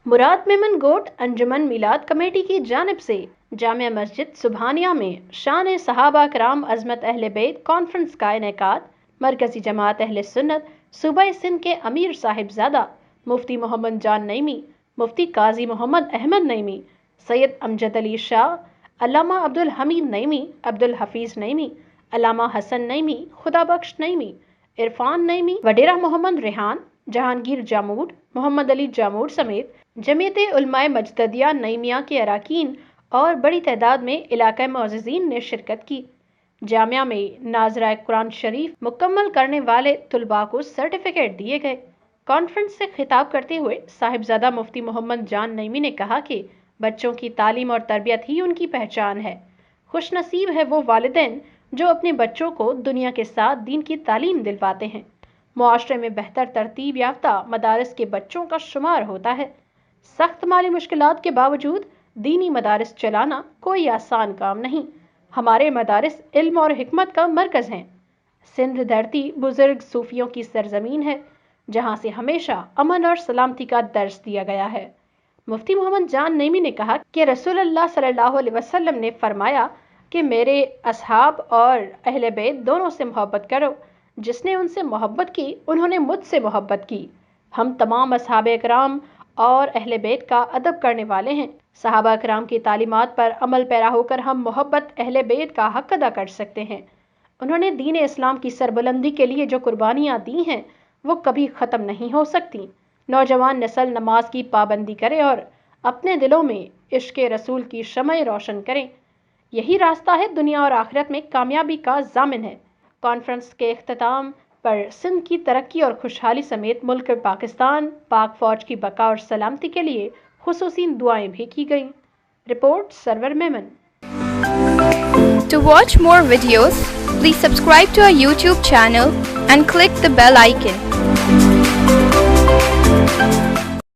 مراد میمن گوٹ انجمن میلاد کمیٹی کی جانب سے جامع مسجد سبحانیہ میں شان صحابہ کرام عظمت اہل بیت کانفرنس کا انعقاد مرکزی جماعت اہل سنت صوبہ سندھ کے امیر صاحبزادہ مفتی محمد جان نعیمی، مفتی قاضی محمد احمد نعیمی، سید امجد علی شاہ، علامہ عبدالحمید نعیمی، عبدالحفیظ نعیمی، علامہ حسن نعیمی، خدا بخش نعیمی، عرفان نعیمی، وڈیرہ محمد ریحان، جہانگیر جاموڈ، محمد علی جاموڈ سمیت جمعیت علماء مجددیہ نعیمیہ کے اراکین اور بڑی تعداد میں علاقہ معززین نے شرکت کی۔ جامعہ میں ناظرہ قرآن شریف مکمل کرنے والے طلباء کو سرٹیفکیٹ دیے گئے۔ کانفرنس سے خطاب کرتے ہوئے صاحبزادہ مفتی محمد جان نعیمی نے کہا کہ بچوں کی تعلیم اور تربیت ہی ان کی پہچان ہے۔ خوش نصیب ہے وہ والدین جو اپنے بچوں کو دنیا کے ساتھ دین کی تعلیم دلواتے ہیں۔ معاشرے میں بہتر ترتیب یافتہ مدارس کے بچوں کا شمار ہوتا ہے۔ سخت مالی مشکلات کے باوجود دینی مدارس چلانا کوئی آسان کام نہیں۔ ہمارے مدارس علم اور حکمت کا مرکز ہیں۔ سندھ دھرتی بزرگ صوفیوں کی سرزمین ہے، جہاں سے ہمیشہ امن اور سلامتی کا درس دیا گیا ہے۔ مفتی محمد جان نعیمی نے کہا کہ رسول اللہ صلی اللہ علیہ وسلم نے فرمایا کہ میرے اصحاب اور اہل بیت دونوں سے محبت کرو۔ جس نے ان سے محبت کی انہوں نے مجھ سے محبت کی۔ ہم تمام اصحاب اکرام اور اہل بیت کا ادب کرنے والے ہیں۔ صحابہ اکرام کی تعلیمات پر عمل پیرا ہو کر ہم محبت اہل بیت کا حق ادا کر سکتے ہیں۔ انہوں نے دین اسلام کی سربلندی کے لیے جو قربانیاں دی ہیں وہ کبھی ختم نہیں ہو سکتی۔ نوجوان نسل نماز کی پابندی کرے اور اپنے دلوں میں عشق رسول کی شمع روشن کریں۔ یہی راستہ ہے دنیا اور آخرت میں کامیابی کا ضامن ہے۔ کانفرنس کے اختتام پر سندھ کی ترقی اور خوشحالی سمیت ملک پاکستان پاک فوج کی بقا اور سلامتی کے لیے خصوصی دعائیں بھی کی گئیں۔ Report Sarwar Memon. To watch more videos, please subscribe to our YouTube channel and click the bell icon.